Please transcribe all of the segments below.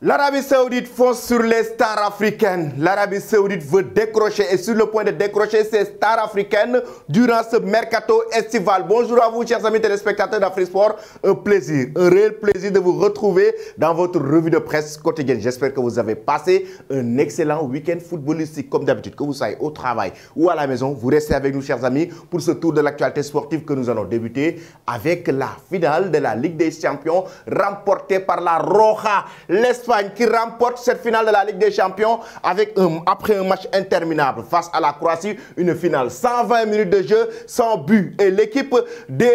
L'Arabie Saoudite fonce sur les stars africaines. L'Arabie Saoudite veut décrocher et sur le point de décrocher ces stars africaines durant ce mercato estival. Bonjour à vous, chers amis téléspectateurs d'Afrique Sport. Un plaisir, un réel plaisir de vous retrouver dans votre revue de presse quotidienne. J'espère que vous avez passé un excellent week-end footballistique. Comme d'habitude, que vous soyez au travail ou à la maison, vous restez avec nous, chers amis, pour ce tour de l'actualité sportive que nous allons débuter avec la finale de la Ligue des Champions remportée par la Roja. L'Espagne qui remporte cette finale de la Ligue des Champions après un match interminable face à la Croatie, une finale 120 minutes de jeu sans but. Et l'équipe de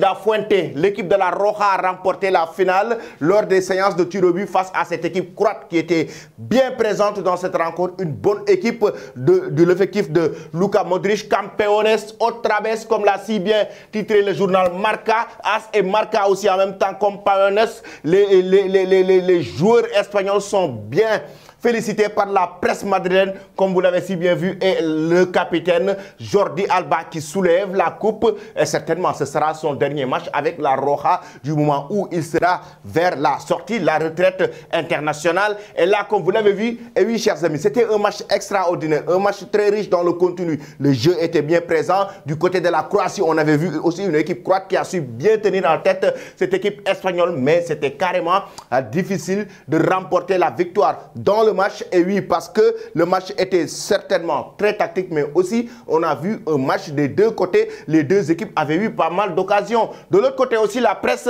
la Fuente, l'équipe de la Roja a remporté la finale lors des séances de tir au but face à cette équipe croate qui était bien présente dans cette rencontre. Une bonne équipe de l'effectif de Luka Modric, campeones otra vez, comme l'a si bien titré le journal Marca. As et Marca aussi en même temps, campeones. Les joueurs espagnols sont bien félicités par la presse madrilène, comme vous l'avez si bien vu, et le capitaine Jordi Alba qui soulève la coupe. Et certainement, ce sera son dernier match avec la Roja du moment où il sera vers la sortie, la retraite internationale. Et là, comme vous l'avez vu, et oui, chers amis, c'était un match extraordinaire, un match très riche dans le contenu. Le jeu était bien présent. Du côté de la Croatie, on avait vu aussi une équipe croate qui a su bien tenir en tête cette équipe espagnole, mais c'était carrément difficile de remporter la victoire dans le match. Et oui, parce que le match était certainement très tactique, mais aussi on a vu un match des deux côtés. Les deux équipes avaient eu pas mal d'occasions. De l'autre côté aussi, la presse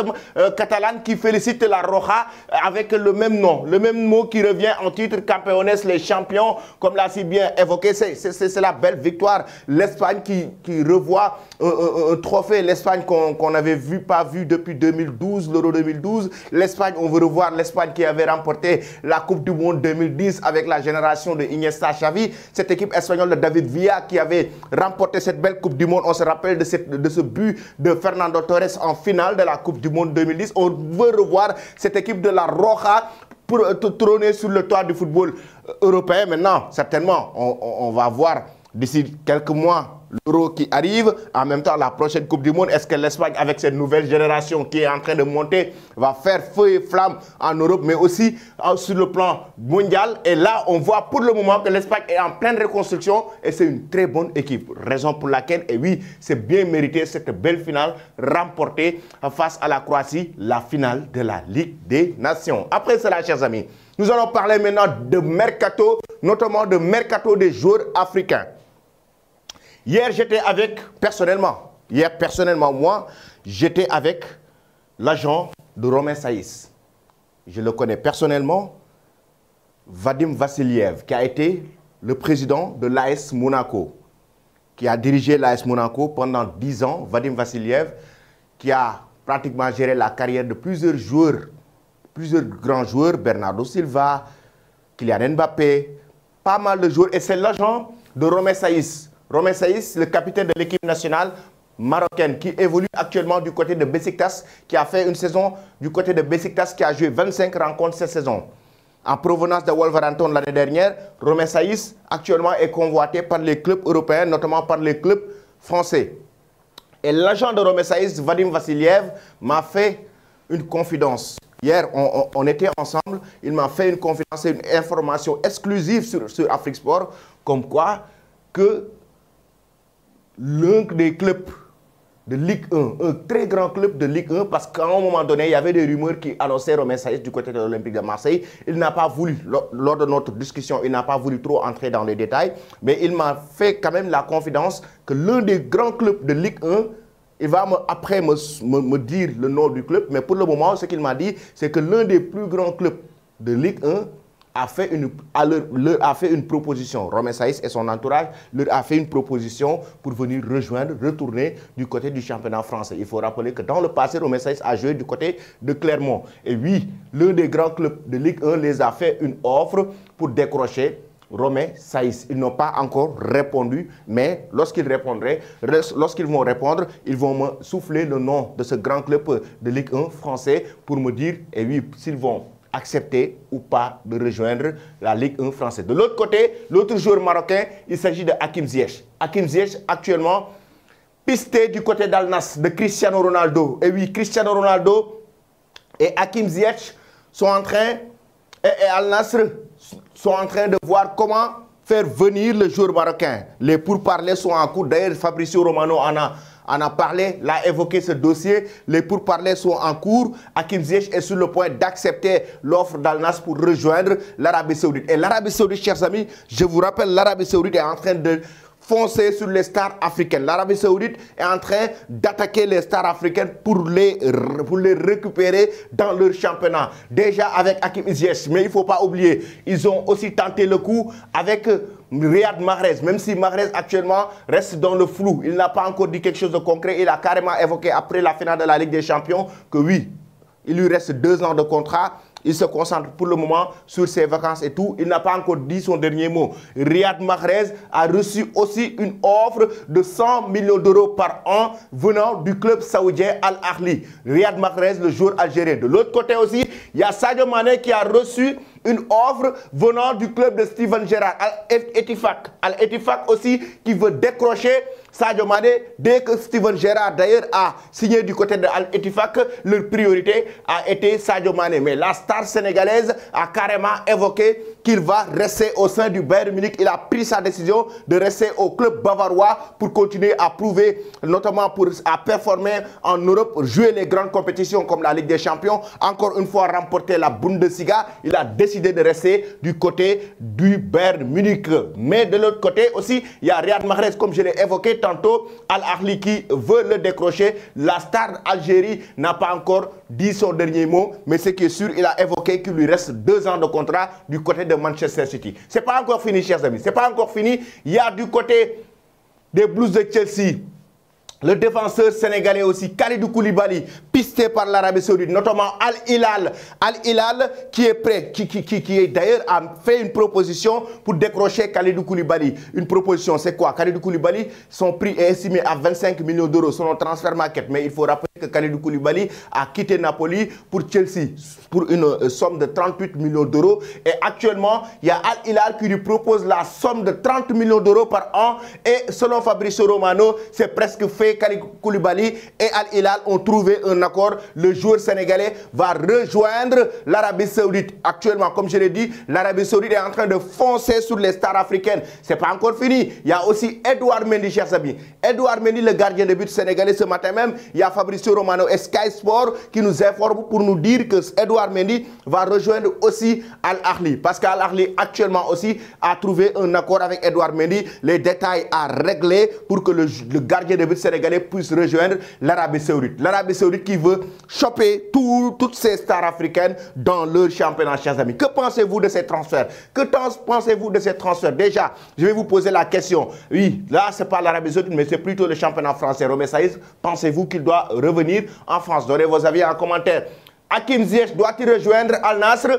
catalane qui félicite la Roja avec le même nom, le même mot qui revient en titre, campeones, les champions, comme l'a si bien évoqué. C'est la belle victoire. L'Espagne qui revoit un trophée. L'Espagne qu'on n'avait pas vu depuis 2012, l'Euro 2012. L'Espagne, on veut revoir l'Espagne qui avait remporté la Coupe du Monde 2010 avec la génération de Iniesta, Xavi. Cette équipe espagnole de David Villa qui avait remporté cette belle Coupe du Monde. On se rappelle de ce but de Fernando Torres en finale de la Coupe du Monde 2010. On veut revoir cette équipe de la Roja pour trôner sur le toit du football européen. Maintenant, certainement, on va voir d'ici quelques mois l'Euro qui arrive, en même temps la prochaine Coupe du Monde. Est-ce que l'Espagne, avec cette nouvelle génération qui est en train de monter, va faire feu et flamme en Europe, mais aussi sur le plan mondial? Et là, on voit pour le moment que l'Espagne est en pleine reconstruction et c'est une très bonne équipe. Raison pour laquelle, et oui, c'est bien mérité cette belle finale remportée face à la Croatie, la finale de la Ligue des Nations. Après cela, chers amis, nous allons parler maintenant de mercato, notamment de mercato des joueurs africains. Hier, j'étais avec, personnellement, moi, j'étais avec l'agent de Romain Saïs. Je le connais personnellement, Vadim Vassiliev, qui a été le président de l'AS Monaco, qui a dirigé l'AS Monaco pendant 10 ans. Vadim Vassiliev, qui a pratiquement géré la carrière de plusieurs joueurs, plusieurs grands joueurs, Bernardo Silva, Kylian Mbappé, pas mal de joueurs. Et c'est l'agent de Romain Saïs. Romain Saïs, le capitaine de l'équipe nationale marocaine qui évolue actuellement du côté de Besiktas, qui a fait une saison du côté de Besiktas, qui a joué 25 rencontres cette saison. En provenance de Wolverhampton l'année dernière, Romain Saïs actuellement est convoité par les clubs européens, notamment par les clubs français. Et l'agent de Romain Saïs, Vadim Vassiliev, m'a fait une confidence. Hier, on était ensemble, il m'a fait une confidence et une information exclusive sur Afrique Sport, comme quoi que l'un des clubs de Ligue 1, un très grand club de Ligue 1, parce qu'à un moment donné, il y avait des rumeurs qui annonçaient Romain Saïs du côté de l'Olympique de Marseille. Il n'a pas voulu, lors de notre discussion, il n'a pas voulu trop entrer dans les détails, mais il m'a fait quand même la confidence que l'un des grands clubs de Ligue 1, il va après me dire le nom du club, mais pour le moment, ce qu'il m'a dit, c'est que l'un des plus grands clubs de Ligue 1 a fait une proposition. Romain Saïs et son entourage leur a fait une proposition pour venir retourner du côté du championnat français. Il faut rappeler que dans le passé, Romain Saïs a joué du côté de Clermont. Et oui, l'un des grands clubs de Ligue 1 les a fait une offre pour décrocher Romain Saïs. Ils n'ont pas encore répondu, mais lorsqu'ils vont répondre, ils vont me souffler le nom de ce grand club de Ligue 1 français pour me dire, et oui, s'ils vont accepter ou pas de rejoindre la Ligue 1 française. De l'autre côté, l'autre joueur marocain, il s'agit de Hakim Ziyech. Hakim Ziyech, actuellement, pisté du côté d'Al Nassr, de Cristiano Ronaldo. Et oui, Cristiano Ronaldo et Hakim Ziyech sont en train et Al Nassr sont en train de voir comment faire venir le joueur marocain. Les pourparlers sont en cours. D'ailleurs, Fabrizio Romano en a parlé, l'a évoqué ce dossier. Les pourparlers sont en cours. Hakim Ziyech est sur le point d'accepter l'offre d'Al Nassr pour rejoindre l'Arabie Saoudite. Et l'Arabie Saoudite, chers amis, je vous rappelle, l'Arabie Saoudite est en train de foncer sur les stars africaines. L'Arabie Saoudite est en train d'attaquer les stars africaines pour les récupérer dans leur championnat. Déjà avec Hakim Ziyech, mais il ne faut pas oublier, ils ont aussi tenté le coup avec Riyad Mahrez, même si Mahrez actuellement reste dans le flou. Il n'a pas encore dit quelque chose de concret. Il a carrément évoqué après la finale de la Ligue des Champions que oui, il lui reste 2 ans de contrat. Il se concentre pour le moment sur ses vacances et tout. Il n'a pas encore dit son dernier mot. Riyad Mahrez a reçu aussi une offre de 100 millions d'euros par an venant du club saoudien Al Ahly. Riyad Mahrez, le joueur algérien. De l'autre côté aussi, il y a Sadio Mané qui a reçu une offre venant du club de Steven Gerrard, Al-Ettifaq. Al-Ettifaq aussi qui veut décrocher Sadio Mané. Dès que Steven Gerrard d'ailleurs a signé du côté de Al-Ettifaq, leur priorité a été Sadio Mané. Mais la star sénégalaise a carrément évoqué qu'il va rester au sein du Bayern Munich. Il a pris sa décision de rester au club bavarois pour continuer à prouver, notamment à performer en Europe, jouer les grandes compétitions comme la Ligue des Champions, encore une fois remporter la Bundesliga. Il a décidé de rester du côté du Bayern Munich. Mais de l'autre côté aussi, il y a Riyad Mahrez, comme je l'ai évoqué tantôt, Al Ahly qui veut le décrocher. La star Algérie n'a pas encore dit son dernier mot, mais ce qui est sûr, il a évoqué qu'il lui reste 2 ans de contrat du côté de Manchester City. Ce n'est pas encore fini, chers amis. Ce n'est pas encore fini. Il y a du côté des Blues de Chelsea le défenseur sénégalais aussi, Kalidou Koulibaly, pisté par l'Arabie Saoudite, notamment Al-Hilal. Al-Hilal qui est prêt, qui d'ailleurs a fait une proposition pour décrocher Kalidou Koulibaly. Une proposition, c'est quoi? Kalidou Koulibaly, son prix est estimé à 25 millions d'euros selon Transfer Market. Mais il faut rappeler que Kalidou Koulibaly a quitté Napoli pour Chelsea pour une somme de 38 millions d'euros. Et actuellement, il y a Al-Hilal qui lui propose la somme de 30 millions d'euros par an. Et selon Fabrizio Romano, c'est presque fait. Kalidou Koulibaly et Al-Hilal ont trouvé un accord. Le joueur sénégalais va rejoindre l'Arabie Saoudite. Actuellement, comme je l'ai dit, l'Arabie Saoudite est en train de foncer sur les stars africaines. Ce n'est pas encore fini. Il y a aussi Edouard Mendy, chers amis. Edouard Mendy, le gardien de but sénégalais, ce matin même, il y a Fabrizio Romano et Sky Sport qui nous informent pour nous dire que Edouard Mendy va rejoindre aussi Al Ahly. Parce qu'Al Ahly actuellement aussi a trouvé un accord avec Edouard Mendy. Les détails à régler pour que le gardien de but sénégalais puisse rejoindre l'Arabie Saoudite. L'Arabie Saoudite qui veut choper toutes ces stars africaines dans leur championnat, chers amis. Que pensez-vous de ces transferts? Que pensez-vous de ces transferts? Déjà, je vais vous poser la question. Oui, là, ce n'est pas l'Arabie Saoudite, mais c'est plutôt le championnat français. Romain Saïs, pensez-vous qu'il doit revenir en France? Donnez vos avis en commentaire. Hakim Ziyech doit-il rejoindre Al Nassr?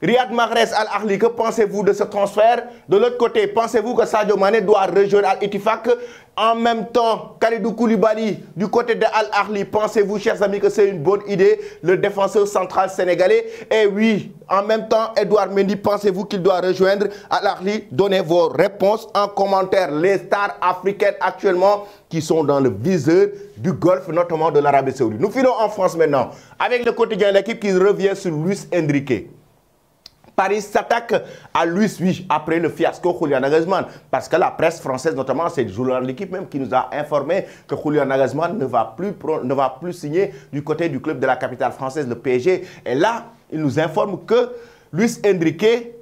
Riyad Mahrez, Al Ahly, que pensez-vous de ce transfert? De l'autre côté, pensez-vous que Sadio Mané doit rejoindre Al-Ettifaq? En même temps, Kalidou Koulibaly, du côté de Al Ahly, pensez-vous, chers amis, que c'est une bonne idée, le défenseur central sénégalais? Et oui, en même temps, Edouard Mendy, pensez-vous qu'il doit rejoindre Al Ahly? Donnez vos réponses en commentaire. Les stars africaines actuellement qui sont dans le viseur du Golfe, notamment de l'Arabie Saoudite. Nous filons en France maintenant, avec le quotidien L'équipe qui revient sur Luis Enrique. Paris s'attaque à Luis, oui, après le fiasco Julian Nagelsmann. Parce que la presse française, notamment, c'est le journal de l'équipe même qui nous a informé que Julian Nagelsmann ne va plus signer du côté du club de la capitale française, le PSG. Et là, il nous informe que Luis Enrique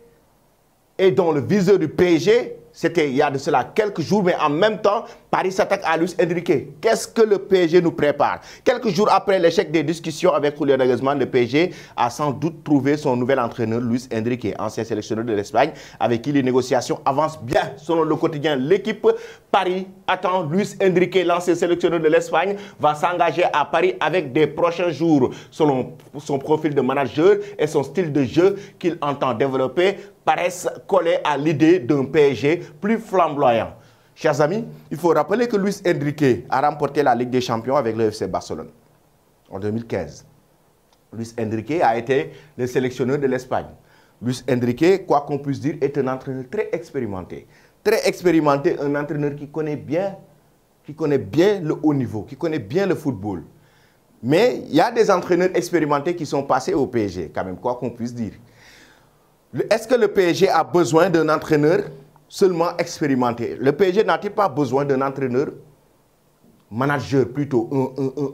est dans le viseur du PSG. C'était il y a de cela quelques jours, mais en même temps, Paris s'attaque à Luis Enrique. Qu'est-ce que le PSG nous prépare? Quelques jours après l'échec des discussions avec Julian Nagelsmann, le PSG a sans doute trouvé son nouvel entraîneur, Luis Enrique, ancien sélectionneur de l'Espagne, avec qui les négociations avancent bien. Selon le quotidien L'équipe, Paris attend Luis Enrique, l'ancien sélectionneur de l'Espagne, va s'engager à Paris avec des prochains jours. Selon son profil de manager et son style de jeu qu'il entend développer, paraissent coller à l'idée d'un PSG plus flamboyant. Chers amis, il faut rappeler que Luis Enrique a remporté la Ligue des Champions avec le FC Barcelone en 2015. Luis Enrique a été le sélectionneur de l'Espagne. Luis Enrique, quoi qu'on puisse dire, est un entraîneur très expérimenté. Très expérimenté, un entraîneur qui connaît bien le haut niveau, qui connaît bien le football. Mais il y a des entraîneurs expérimentés qui sont passés au PSG, quand même, quoi qu'on puisse dire. Est-ce que le PSG a besoin d'un entraîneur seulement expérimenté? Le PSG n'a-t-il pas besoin d'un entraîneur manager, plutôt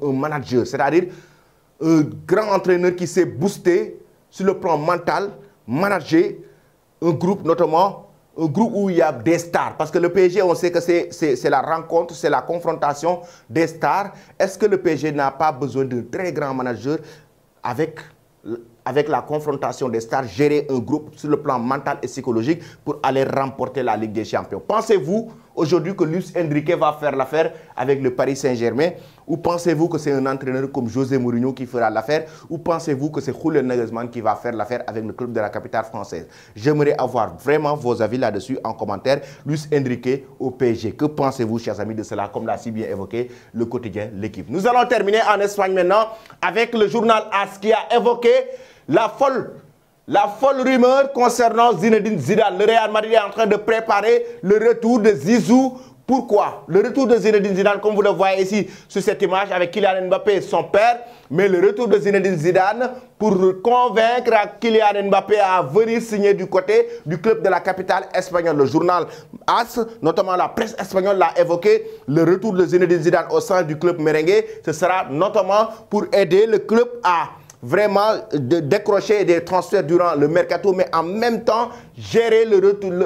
un manager, c'est-à-dire un grand entraîneur qui s'est boosté sur le plan mental, manager un groupe, notamment un groupe où il y a des stars. Parce que le PSG, on sait que c'est la rencontre, c'est la confrontation des stars. Est-ce que le PSG n'a pas besoin d'un très grand manager avec la confrontation des stars, gérer un groupe sur le plan mental et psychologique pour aller remporter la Ligue des Champions? Pensez-vous aujourd'hui que Luis Enrique va faire l'affaire avec le Paris Saint-Germain? Ou pensez-vous que c'est un entraîneur comme José Mourinho qui fera l'affaire? Ou pensez-vous que c'est Julian Nagelsmann qui va faire l'affaire avec le club de la capitale française? J'aimerais avoir vraiment vos avis là-dessus en commentaire. Luis Enrique au PSG. Que pensez-vous, chers amis, de cela? Comme l'a si bien évoqué le quotidien L'Équipe. Nous allons terminer en Espagne maintenant avec le journal AS qui a évoqué la folle rumeur concernant Zinedine Zidane. Le Real Madrid est en train de préparer le retour de Zizou. Pourquoi? Le retour de Zinedine Zidane, comme vous le voyez ici sur cette image avec Kylian Mbappé, son père, mais le retour de Zinedine Zidane pour convaincre Kylian Mbappé à venir signer du côté du club de la capitale espagnole. Le journal AS, notamment la presse espagnole, l'a évoqué. Le retour de Zinedine Zidane au sein du club merengue, ce sera notamment pour aider le club à vraiment décrocher des transferts durant le mercato, mais en même temps gérer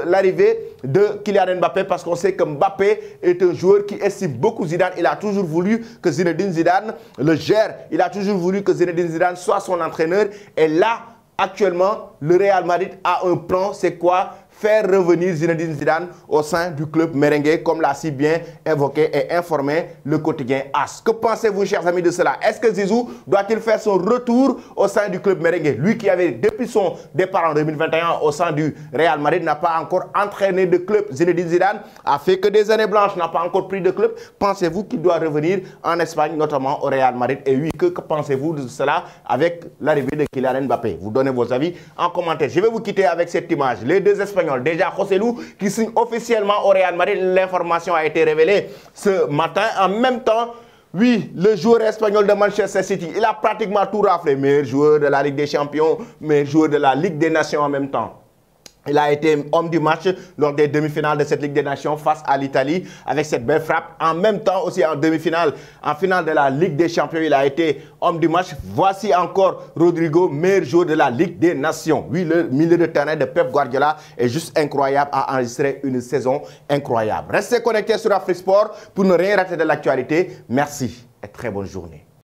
l'arrivée de Kylian Mbappé, parce qu'on sait que Mbappé est un joueur qui estime beaucoup Zidane. Il a toujours voulu que Zinedine Zidane le gère. Il a toujours voulu que Zinedine Zidane soit son entraîneur. Et là, actuellement, le Real Madrid a un plan. C'est quoi? Faire revenir Zinedine Zidane au sein du club merengue, comme l'a si bien évoqué et informé le quotidien AS. Que pensez-vous, chers amis, de cela? Est-ce que Zizou doit-il faire son retour au sein du club merengue? Lui qui avait, depuis son départ en 2021 au sein du Real Madrid, n'a pas encore entraîné de club. Zinedine Zidane a fait que des années blanches, n'a pas encore pris de club. Pensez-vous qu'il doit revenir en Espagne, notamment au Real Madrid? Et oui, que pensez-vous de cela avec l'arrivée de Kylian Mbappé? Vous donnez vos avis en commentaire. Je vais vous quitter avec cette image. Les deux Espagnols, déjà José Lu qui signe officiellement au Real Madrid. L'information a été révélée ce matin. En même temps, oui, le joueur espagnol de Manchester City, il a pratiquement tout raflé. Meilleur joueur de la Ligue des Champions, meilleur joueur de la Ligue des Nations en même temps. Il a été homme du match lors des demi-finales de cette Ligue des Nations face à l'Italie avec cette belle frappe. En même temps aussi en demi-finale, en finale de la Ligue des Champions, il a été homme du match. Voici encore Rodrigo, meilleur joueur de la Ligue des Nations. Oui, le milieu de terrain de Pep Guardiola est juste incroyable, a enregistré une saison incroyable. Restez connectés sur Afrisport pour ne rien rater de l'actualité. Merci et très bonne journée.